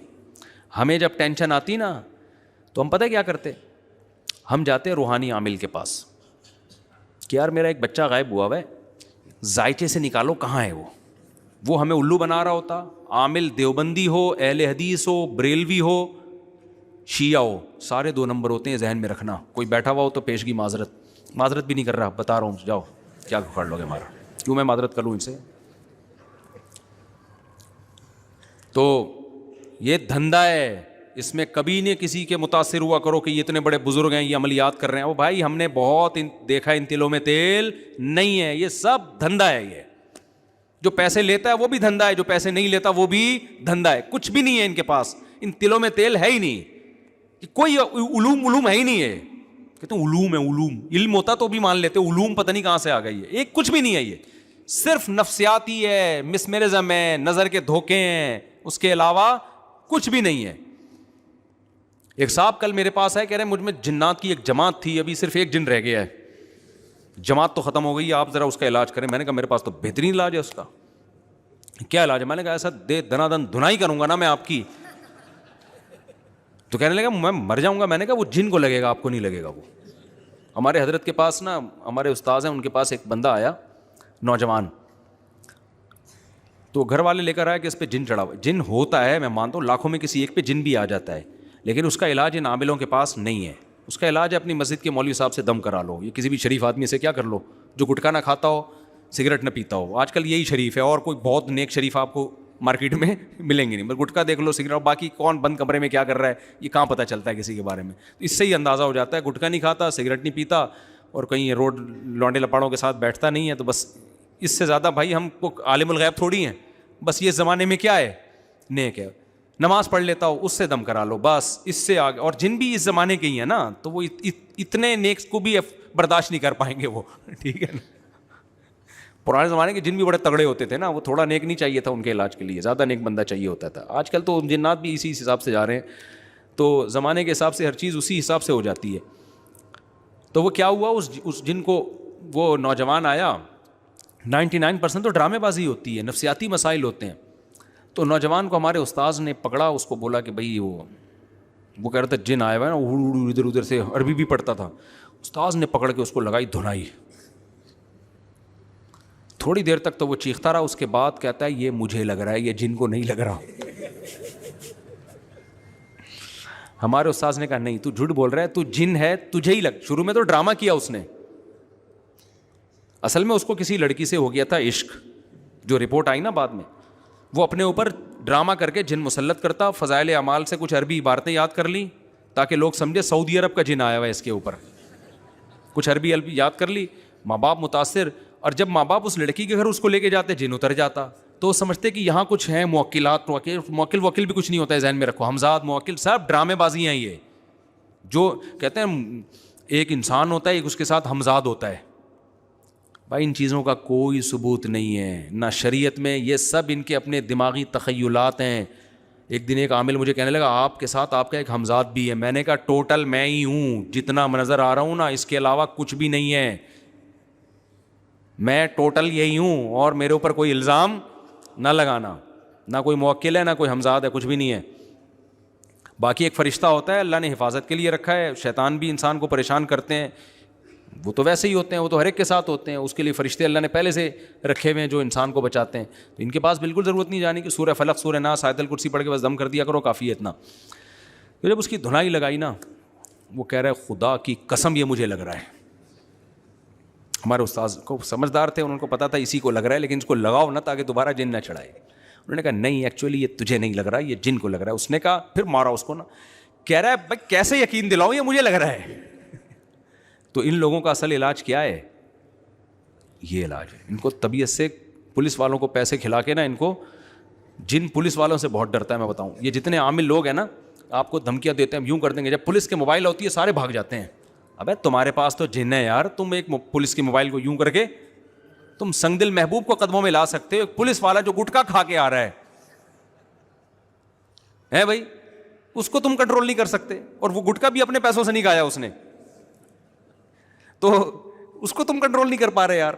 ہمیں جب ٹینشن آتی نا تو ہم پتہ کیا کرتے, ہم جاتے روحانی عامل کے پاس کہ یار میرا ایک بچہ غائب ہوا ہے, ذائچے سے نکالو کہاں ہے وہ ہمیں الو بنا رہا ہوتا. عامل دیوبندی ہو, اہل حدیث ہو, بریلوی ہو, شیعہ ہو, سارے 2 نمبر ہوتے ہیں, ذہن میں رکھنا. کوئی بیٹھا ہوا ہو تو پیشگی معذرت بھی نہیں کر رہا, بتا رہا ہوں, جاؤ کیا کر لو گے ہمارا, کیوں میں معذرت کر لوں ان سے. تو یہ دھندا ہے, اس میں کبھی نہیں کسی کے متاثر ہوا کرو کہ یہ اتنے بڑے بزرگ ہیں, یہ عملیات کر رہے ہیں. وہ بھائی ہم نے بہت دیکھا, ان تلوں میں تیل نہیں ہے, یہ سب دھندا ہے. یہ جو پیسے لیتا ہے وہ بھی دھندا ہے, جو پیسے نہیں لیتا وہ بھی دھندا ہے. کچھ بھی نہیں ہے ان کے پاس, ان تلوں میں تیل ہے ہی نہیں, کوئی علوم ہے ہی نہیں ہے. کہتے ہیں علوم ہے, علم ہوتا تو بھی مان لیتے, علوم پتہ نہیں کہاں سے آ گئی ہے. ایک کچھ بھی نہیں ہے, یہ صرف نفسیاتی ہے, مسمرزم ہے, نظر کے دھوکے ہیں, اس کے علاوہ کچھ بھی نہیں ہے. ایک صاحب کل میرے پاس آئے, کہہ رہے ہیں مجھ میں جنات کی ایک جماعت تھی, ابھی صرف 1 جن رہ گیا ہے, جماعت تو ختم ہو گئی, آپ ذرا اس کا علاج کریں. میں نے کہا میرے پاس تو بہترین علاج ہے اس کا. کیا علاج ہے؟ میں نے کہا ایسا دنا دن دھنائی کروں گا نا میں آپ کی. تو کہنے لگا میں مر جاؤں گا. میں نے کہا وہ جن کو لگے گا, آپ کو نہیں لگے گا. وہ ہمارے حضرت کے پاس نا, ہمارے استاذ ہیں, ان کے پاس ایک بندہ آیا نوجوان, تو گھر والے لے کر آیا کہ اس پہ جن چڑھا ہوا. جن ہوتا ہے میں مانتا ہوں, لاکھوں میں کسی ایک پہ جن بھی آ جاتا ہے, لیکن اس کا علاج ان عاملوں کے پاس نہیں ہے. اس کا علاج اپنی مسجد کے مولوی صاحب سے دم کرا لو, یہ کسی بھی شریف آدمی سے کیا کر لو جو گٹکا نہ کھاتا ہو, سگریٹ نہ پیتا ہو. آج کل یہی شریف ہے, اور کوئی بہت نیک شریف آپ کو مارکیٹ میں ملیں گے نہیں. بس گٹکا دیکھ لو, سگریٹ, اور باقی کون بند کمرے میں کیا کر رہا ہے یہ کہاں پتہ چلتا ہے کسی کے بارے میں. اس سے ہی اندازہ ہو جاتا ہے گٹکا نہیں کھاتا, سگریٹ نہیں پیتا, اور کہیں روڈ لونڈے لپاڑوں کے ساتھ بیٹھتا نہیں ہے. تو بس اس سے زیادہ بھائی ہم کو عالم الغیب تھوڑی ہیں. بس یہ زمانے میں کیا ہے, نیک ہے, نماز پڑھ لیتا ہو, اس سے دم کرا لو, بس اس سے آگے. اور جن بھی اس زمانے کے ہی ہیں نا, تو وہ اتنے نیک کو بھی برداشت نہیں کر پائیں گے وہ, ٹھیک ہے نا. پرانے زمانے کے جن بھی بڑے تگڑے ہوتے تھے نا, وہ تھوڑا نیک نہیں چاہیے تھا ان کے علاج کے لیے, زیادہ نیک بندہ چاہیے ہوتا تھا. آج کل تو جنات بھی اسی حساب سے جا رہے ہیں, تو زمانے کے حساب سے ہر چیز اسی حساب سے ہو جاتی ہے. تو وہ کیا ہوا, اس جن کو وہ نوجوان آیا, 99% تو ڈرامے بازی ہوتی ہے, نفسیاتی مسائل ہوتے ہیں. تو نوجوان کو ہمارے استاذ نے پکڑا, اس کو بولا کہ بھائی وہ کہہ رہا تھا جن آیا ہوا ہے نا, ادھر ادھر سے عربی بھی پڑھتا تھا. استاذ نے پکڑ کے اس کو لگائی دھنائی. تھوڑی دیر تک تو وہ چیختا رہا, اس کے بعد کہتا ہے یہ مجھے لگ رہا ہے, یہ جن کو نہیں لگ رہا. ہمارے استاذ نے کہا نہیں تو جھوٹ بول رہا ہے, تو جن ہے تجھے ہی لگ. شروع میں تو ڈرامہ کیا اس نے, اصل میں اس کو کسی لڑکی سے ہو گیا تھا عشق, جو رپورٹ آئی نا بعد میں, وہ اپنے اوپر ڈرامہ کر کے جن مسلط کرتا, فضائل اعمال سے کچھ عربی عبارتیں یاد کر لیں تاکہ لوگ سمجھے سعودی عرب کا جن آیا ہوا ہے اس کے اوپر, کچھ عربی یاد کر لی, ماں باپ متاثر, اور جب ماں باپ اس لڑکی کے گھر اس کو لے کے جاتے جن اتر جاتا, تو سمجھتے کہ یہاں کچھ ہیں موکلات, موکل وکیل بھی کچھ نہیں ہوتا ہے, ذہن میں رکھو, ہمزاد موکل سب ڈرامے بازی ہیں یہ, جو کہتے ہیں ایک انسان ہوتا ہے ایک اس کے ساتھ ہمزاد ہوتا ہے. بھائی ان چیزوں کا کوئی ثبوت نہیں ہے نہ شریعت میں, یہ سب ان کے اپنے دماغی تخیلات ہیں. ایک دن ایک عامل مجھے کہنے لگا آپ کے ساتھ آپ کا ایک ہمزاد بھی ہے. میں نے کہا ٹوٹل میں ہی ہوں, جتنا نظر آ رہا ہوں نا اس کے علاوہ کچھ بھی نہیں ہے, میں ٹوٹل یہی ہوں, اور میرے اوپر کوئی الزام نہ لگانا, نہ کوئی موکل ہے نہ کوئی ہمزاد ہے, کچھ بھی نہیں ہے. باقی ایک فرشتہ ہوتا ہے اللہ نے حفاظت کے لیے رکھا ہے, شیطان بھی انسان کو پریشان کرتے ہیں, وہ تو ویسے ہی ہوتے ہیں, وہ تو ہر ایک کے ساتھ ہوتے ہیں, اس کے لیے فرشتے اللہ نے پہلے سے رکھے ہوئے ہیں جو انسان کو بچاتے ہیں. تو ان کے پاس بالکل ضرورت نہیں جانے کی, سورہ فلق سورہ ناس آیت الکرسی پڑھ کے بس دم کر دیا کرو, کافی ہے اتنا. تو جب اس کی دھنائی لگائی نا, وہ کہہ رہا ہے خدا کی قسم یہ مجھے لگ رہا ہے. ہمارے استاذ کو سمجھدار تھے, ان کو پتا تھا اسی کو لگ رہا ہے, لیکن اس کو لگاؤ نہ تاکہ دوبارہ جن نہ چڑھائے. انہوں نے کہا نہیں ایکچولی یہ تجھے نہیں لگ رہا, یہ جن کو لگ رہا ہے. اس نے کہا پھر مارا اس کو نا, کہہ رہا ہے بھائی کیسے یقین دلاؤں یہ مجھے لگ رہا ہے. تو ان لوگوں کا اصل علاج کیا ہے, یہ علاج ہے. ان کو طبیعت سے پولیس والوں کو پیسے کھلا کے نا, ان کو جن پولیس والوں سے بہت ڈرتا ہے. میں بتاؤں یہ جتنے عامل لوگ ہیں نا آپ کو دھمکیاں دیتے ہیں, یوں کر دیں گے, جب پولیس کے موبائل ہوتی ہے سارے بھاگ جاتے ہیں. ابے تمہارے پاس تو جن ہے یار, تم ایک پولیس کے موبائل کو یوں کر کے تم سنگ دل محبوب کو قدموں میں لا سکتے ہو, ایک پولیس والا جو گٹکا کھا کے آ رہا ہے بھائی, اس کو تم کنٹرول نہیں کر سکتے, اور وہ گٹکا بھی اپنے پیسوں سے نہیں کھایا اس نے, تو اس کو تم کنٹرول نہیں کر پا رہے یار.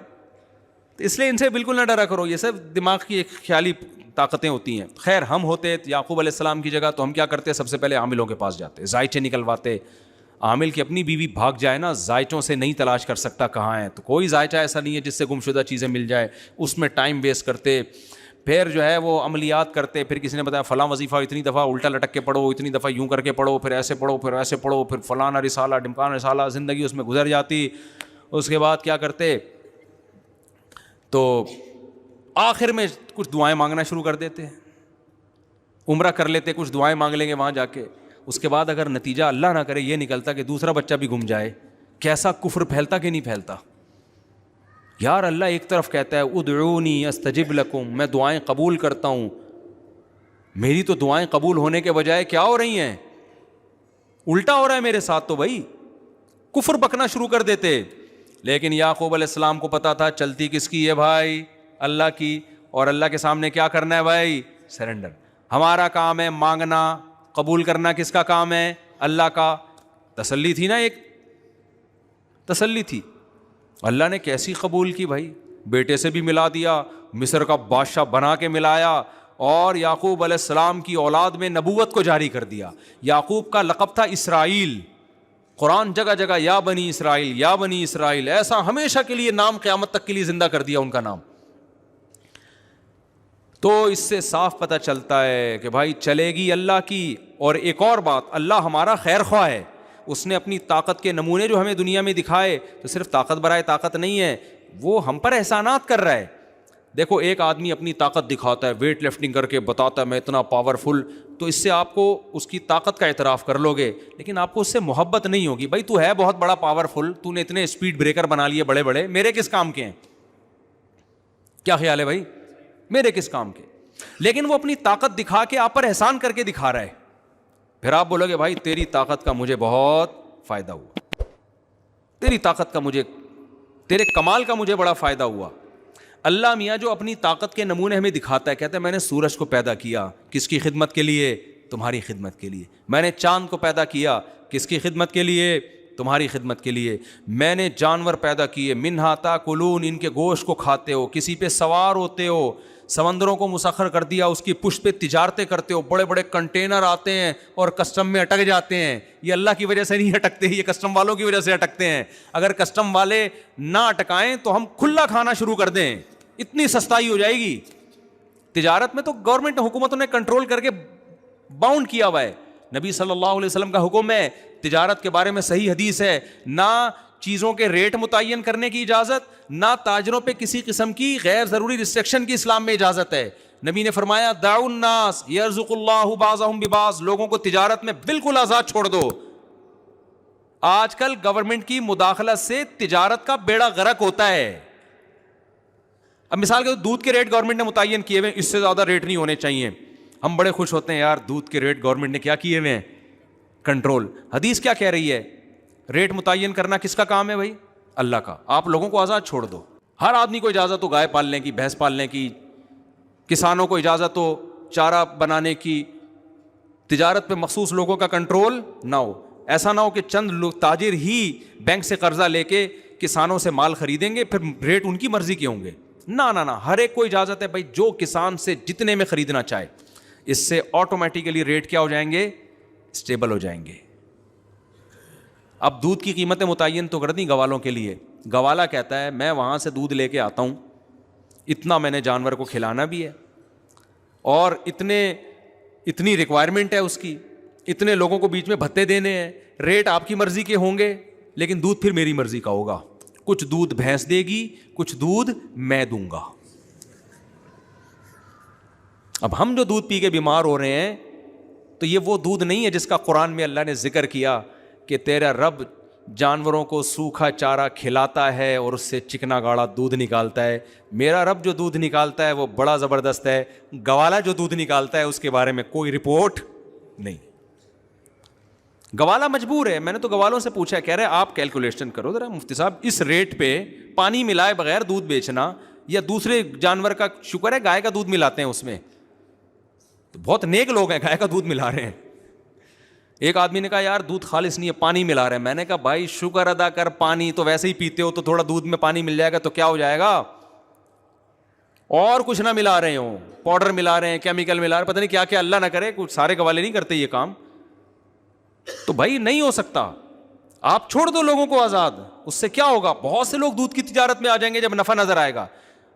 تو اس لیے ان سے بالکل نہ ڈرا کرو, یہ سب دماغ کی ایک خیالی طاقتیں ہوتی ہیں. خیر ہم ہوتے یعقوب علیہ السلام کی جگہ تو ہم کیا کرتے, سب سے پہلے عاملوں کے پاس جاتے, زائچے نکلواتے. عامل کی اپنی بیوی بھاگ جائے نا, زائچوں سے نہیں تلاش کر سکتا کہاں ہے, تو کوئی زائچہ ایسا نہیں ہے جس سے گمشدہ چیزیں مل جائے, اس میں ٹائم ویسٹ کرتے. پھر جو ہے وہ عملیات کرتے, پھر کسی نے بتایا فلاں وظیفہ اتنی دفعہ الٹا لٹک کے پڑھو, اتنی دفعہ یوں کر کے پڑھو, پھر ایسے پڑھو, پھر ایسے پڑھو, پھر فلانا رسالہ ڈمکان رسالہ, زندگی اس میں گزر جاتی. اس کے بعد کیا کرتے, تو آخر میں کچھ دعائیں مانگنا شروع کر دیتے, عمرہ کر لیتے, کچھ دعائیں مانگ لیں گے وہاں جا کے. اس کے بعد اگر نتیجہ اللہ نہ کرے یہ نکلتا کہ دوسرا بچہ بھی گم جائے, کیسا کفر پھیلتا کہ نہیں پھیلتا. یار اللہ ایک طرف کہتا ہے ادعونی استجب لکم, میں دعائیں قبول کرتا ہوں, میری تو دعائیں قبول ہونے کے بجائے کیا ہو رہی ہیں, الٹا ہو رہا ہے میرے ساتھ. تو بھائی کفر بکنا شروع کر دیتے. لیکن یعقوب علیہ السلام کو پتا تھا چلتی کس کی ہے بھائی, اللہ کی, اور اللہ کے سامنے کیا کرنا ہے بھائی, سرنڈر. ہمارا کام ہے مانگنا, قبول کرنا کس کا کام ہے, اللہ کا. تسلی تھی نا, ایک تسلی تھی. اللہ نے کیسی قبول کی بھائی, بیٹے سے بھی ملا دیا, مصر کا بادشاہ بنا کے ملایا, اور یعقوب علیہ السلام کی اولاد میں نبوت کو جاری کر دیا. یعقوب کا لقب تھا اسرائیل. قرآن جگہ جگہ یا بنی اسرائیل یا بنی اسرائیل, ایسا ہمیشہ کے لیے نام قیامت تک کے لیے زندہ کر دیا ان کا نام. تو اس سے صاف پتہ چلتا ہے کہ بھائی چلے گی اللہ کی. اور ایک اور بات, اللہ ہمارا خیر خواہ ہے, اس نے اپنی طاقت کے نمونے جو ہمیں دنیا میں دکھائے, تو صرف طاقت برائے طاقت نہیں ہے, وہ ہم پر احسانات کر رہا ہے. دیکھو ایک آدمی اپنی طاقت دکھاتا ہے, ویٹ لفٹنگ کر کے بتاتا ہے میں اتنا پاورفل, تو اس سے آپ کو اس کی طاقت کا اعتراف کر لو گے, لیکن آپ کو اس سے محبت نہیں ہوگی. بھائی تو ہے بہت بڑا پاورفل, تو نے اتنے اسپیڈ بریکر بنا لیے بڑے بڑے, میرے کس کام کے ہیں, کیا خیال ہے بھائی, میرے کس کام کے. لیکن وہ اپنی طاقت دکھا کے آپ پر احسان کر کے دکھا رہا ہے. پھر آپ بولو گے بھائی تیری طاقت کا مجھے بہت فائدہ ہوا, تیری طاقت کا مجھے, تیرے کمال کا مجھے بڑا فائدہ ہوا. اللہ میاں جو اپنی طاقت کے نمونے ہمیں دکھاتا ہے, کہتا ہے میں نے سورج کو پیدا کیا کس کی خدمت کے لیے, تمہاری خدمت کے لیے. میں نے چاند کو پیدا کیا کس کی خدمت کے لیے, تمہاری خدمت کے لیے. میں نے جانور پیدا کیے, منہا تاکلون, ان کے گوشت کو کھاتے ہو, کسی پہ سوار ہوتے ہو. سمندروں کو مسخر کر دیا, اس کی پشت پہ تجارتیں کرتے ہو, بڑے بڑے کنٹینر آتے ہیں اور کسٹم میں اٹک جاتے ہیں. یہ اللہ کی وجہ سے نہیں اٹکتے, یہ کسٹم والوں کی وجہ سے اٹکتے ہیں. اگر کسٹم والے نہ اٹکائیں تو ہم کھلا کھانا شروع کر دیں, اتنی سستائی ہو جائے گی. تجارت میں تو گورنمنٹ حکومتوں نے کنٹرول کر کے باؤنڈ کیا ہوا ہے, نبی صلی اللہ علیہ وسلم کا حکم ہے, تجارت کے بارے میں صحیح حدیث ہے, نہ چیزوں کے ریٹ متعین کرنے کی اجازت, نہ تاجروں پہ کسی قسم کی غیر ضروری ریسٹرکشن کی اسلام میں اجازت ہے. نبی نے فرمایا دعوا الناس یرزق اللہ بعضهم ببعض, لوگوں کو تجارت میں بالکل آزاد چھوڑ دو. آج کل گورنمنٹ کی مداخلت سے تجارت کا بیڑا غرق ہوتا ہے. اب مثال کے دودھ کے ریٹ گورنمنٹ نے متعین کیے ہوئے, اس سے زیادہ ریٹ نہیں ہونے چاہیے. ہم بڑے خوش ہوتے ہیں یار دودھ کے ریٹ گورنمنٹ نے کیا کیے ہوئے ہیں, کنٹرول. حدیث کیا کہہ رہی ہے, ریٹ متعین کرنا کس کا کام ہے بھائی, اللہ کا. آپ لوگوں کو آزاد چھوڑ دو. ہر آدمی کو اجازت ہو گائے پالنے کی, بھینس پالنے کی, کسانوں کو اجازت ہو چارہ بنانے کی, تجارت پہ مخصوص لوگوں کا کنٹرول نہ ہو. ایسا نہ ہو کہ چند لوگ تاجر ہی بینک سے قرضہ لے کے کسانوں سے مال خریدیں گے, پھر ریٹ ان کی مرضی کے ہوں گے. نہ نہ نہ, ہر ایک کو اجازت ہے بھائی جو کسان سے جتنے میں خریدنا چاہے. اس سے آٹومیٹیکلی ریٹ کیا ہو جائیں گے, اسٹیبل ہو جائیں گے. اب دودھ کی قیمتیں متعین تو کر دیں گوالوں کے لیے. گوالا کہتا ہے میں وہاں سے دودھ لے کے آتا ہوں, اتنا میں نے جانور کو کھلانا بھی ہے, اور اتنی ریکوائرمنٹ ہے اس کی, اتنے لوگوں کو بیچ میں بھتے دینے ہیں, ریٹ آپ کی مرضی کے ہوں گے لیکن دودھ پھر میری مرضی کا ہوگا. کچھ دودھ بھینس دے گی, کچھ دودھ میں دوں گا. اب ہم جو دودھ پی کے بیمار ہو رہے ہیں تو یہ وہ دودھ نہیں ہے جس کا قرآن میں اللہ نے ذکر کیا کہ تیرا رب جانوروں کو سوکھا چارہ کھلاتا ہے اور اس سے چکنا گاڑا دودھ نکالتا ہے. میرا رب جو دودھ نکالتا ہے وہ بڑا زبردست ہے. گوالا جو دودھ نکالتا ہے اس کے بارے میں کوئی رپورٹ نہیں. گوالا مجبور ہے. میں نے تو گوالوں سے پوچھا, کہہ رہے آپ کیلکولیشن کرو ذرا مفتی صاحب, اس ریٹ پہ پانی ملائے بغیر دودھ بیچنا, یا دوسرے جانور کا, شکر ہے گائے کا دودھ ملاتے ہیں اس میں, تو بہت نیک لوگ ہیں گائے کا دودھ ملا رہے ہیں. ایک آدمی نے کہا یار دودھ خالص نہیں ہے, پانی ملا رہے ہیں. میں نے کہا بھائی شکر ادا کر, پانی تو ویسے ہی پیتے ہو, تو تھوڑا دودھ میں پانی مل جائے گا تو کیا ہو جائے گا. اور کچھ نہ ملا رہے ہوں, پاؤڈر ملا رہے ہیں, کیمیکل ملا رہے ہیں, پتہ نہیں کیا کیا, اللہ نہ کرے کچھ سارے گوالے نہیں کرتے یہ کام. تو بھائی نہیں ہو سکتا. آپ چھوڑ دو لوگوں کو آزاد, اس سے کیا ہوگا, بہت سے لوگ دودھ کی تجارت میں آ جائیں گے جب نفع نظر آئے گا.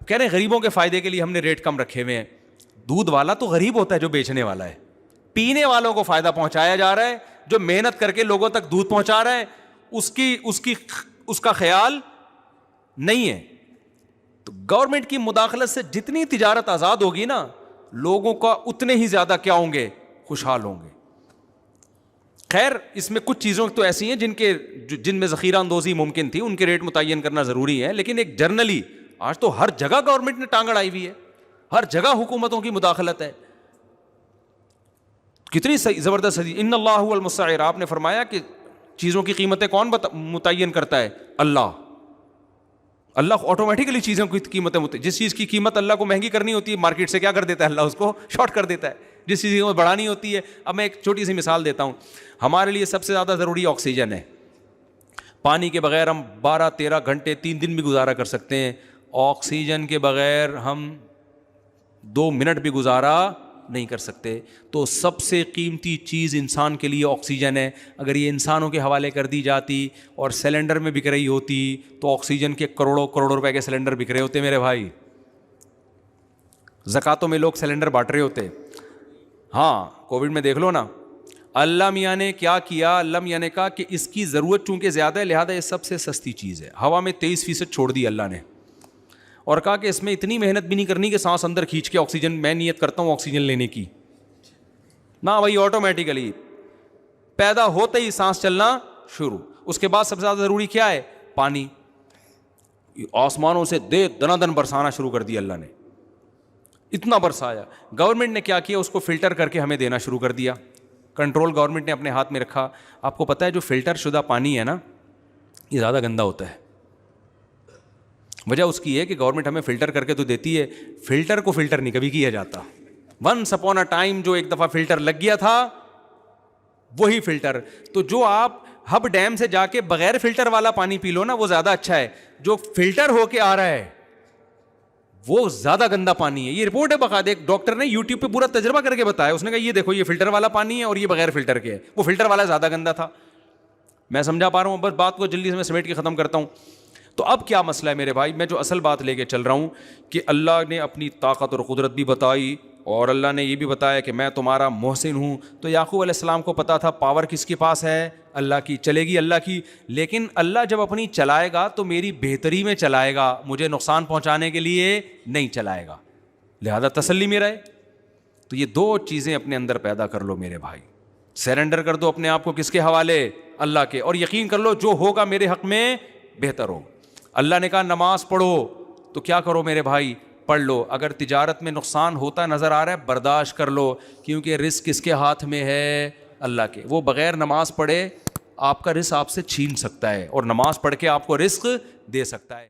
کہہ رہے ہیں غریبوں کے فائدے کے لیے ہم نے ریٹ کم رکھے ہوئے ہیں. دودھ والا تو غریب ہوتا ہے جو بیچنے والا ہے, پینے والوں کو فائدہ پہنچایا جا رہا ہے. جو محنت کر کے لوگوں تک دودھ پہنچا رہا ہے اس کا خیال نہیں ہے. تو گورنمنٹ کی مداخلت سے جتنی تجارت آزاد ہوگی نا, لوگوں کا اتنے ہی زیادہ کیا ہوں گے, خوشحال ہوں گے. خیر اس میں کچھ چیزوں تو ایسی ہیں جن میں ذخیرہ اندوزی ممکن تھی, ان کے ریٹ متعین کرنا ضروری ہے. لیکن ایک جرنلی آج تو ہر جگہ گورنمنٹ نے ٹانگ اڑائی ہوئی ہے, ہر جگہ حکومتوں کی مداخلت ہے. کتنی زبردست حدیث, ان اللہ هو المسعر. آپ نے فرمایا کہ چیزوں کی قیمتیں کون متعین کرتا ہے, اللہ. اللہ آٹومیٹکلی چیزوں کی قیمتیں جس چیز کی قیمت اللہ کو مہنگی کرنی ہوتی ہے مارکیٹ سے کیا کر دیتا ہے, اللہ اس کو شارٹ کر دیتا ہے. جس چیز کو بڑھانی ہوتی ہے, اب میں ایک چھوٹی سی مثال دیتا ہوں. ہمارے لیے سب سے زیادہ ضروری آکسیجن ہے. پانی کے بغیر ہم 12-13 گھنٹے 3 دن بھی گزارا کر سکتے ہیں. آکسیجن کے بغیر ہم 2 منٹ بھی گزارا نہیں کر سکتے. تو سب سے قیمتی چیز انسان کے لیے آکسیجن ہے. اگر یہ انسانوں کے حوالے کر دی جاتی اور سلنڈر میں بک رہی ہوتی تو آکسیجن کے کروڑوں روپے کے سلنڈر بک رہے ہوتے میرے بھائی. زکاتوں میں لوگ سلنڈر بانٹ رہے ہوتے. ہاں کووڈ میں دیکھ لو نا, اللہ میاں نے کیا کیا, اللہ میاں نے کہا کہ اس کی ضرورت چونکہ زیادہ ہے لہٰذا یہ سب سے سستی چیز ہے. ہوا میں 23% چھوڑ دی اللہ نے, اور کہا کہ اس میں اتنی محنت بھی نہیں کرنی کہ سانس اندر کھینچ کے آکسیجن, میں نیت کرتا ہوں آکسیجن لینے کی, نہ بھائی آٹومیٹیکلی پیدا ہوتے ہی سانس چلنا شروع. اس کے بعد سب سے زیادہ ضروری کیا ہے, پانی. آسمانوں سے دنا دن برسانا شروع کر دیا اللہ نے, اتنا برسایا. گورنمنٹ نے کیا کیا, اس کو فلٹر کر کے ہمیں دینا شروع کر دیا. کنٹرول گورنمنٹ نے اپنے ہاتھ میں رکھا. آپ کو پتہ ہے جو فلٹر شدہ پانی ہے نا, یہ زیادہ گندا ہوتا ہے. وجہ اس کی ہے کہ گورنمنٹ ہمیں فلٹر کر کے تو دیتی ہے, فلٹر کو فلٹر نہیں کبھی کیا جاتا. ونس اپون اے ٹائم جو ایک دفعہ فلٹر لگ گیا تھا وہی فلٹر. تو جو آپ ہب ڈیم سے جا کے بغیر فلٹر والا پانی پی لو نا, وہ زیادہ اچھا ہے. جو فلٹر ہو کے آ رہا ہے وہ زیادہ گندا پانی ہے. یہ رپورٹ ہے باقاعدہ, ایک ڈاکٹر نے یوٹیوب پہ پورا تجربہ کر کے بتایا. اس نے کہا یہ دیکھو یہ فلٹر والا پانی ہے اور یہ بغیر فلٹر کے ہے, وہ فلٹر والا زیادہ گندا تھا. میں سمجھا پا رہا ہوں, بس بات کو جلدی سے میں سمیٹ کے ختم کرتا ہوں. تو اب کیا مسئلہ ہے میرے بھائی, میں جو اصل بات لے کے چل رہا ہوں کہ اللہ نے اپنی طاقت اور قدرت بھی بتائی, اور اللہ نے یہ بھی بتایا کہ میں تمہارا محسن ہوں. تو یعقوب علیہ السلام کو پتا تھا پاور کس کے پاس ہے, اللہ کی, چلے گی اللہ کی. لیکن اللہ جب اپنی چلائے گا تو میری بہتری میں چلائے گا, مجھے نقصان پہنچانے کے لیے نہیں چلائے گا, لہذا تسلی میں رہے. تو یہ دو چیزیں اپنے اندر پیدا کر لو میرے بھائی. سرنڈر کر دو اپنے آپ کو کس کے حوالے, اللہ کے, اور یقین کر لو جو ہوگا میرے حق میں بہتر ہو. اللہ نے کہا نماز پڑھو, تو کیا کرو میرے بھائی, پڑھ لو. اگر تجارت میں نقصان ہوتا نظر آ رہا ہے برداشت کر لو, کیونکہ رزق کس کے ہاتھ میں ہے, اللہ کے. وہ بغیر نماز پڑھے آپ کا رزق آپ سے چھین سکتا ہے, اور نماز پڑھ کے آپ کو رزق دے سکتا ہے.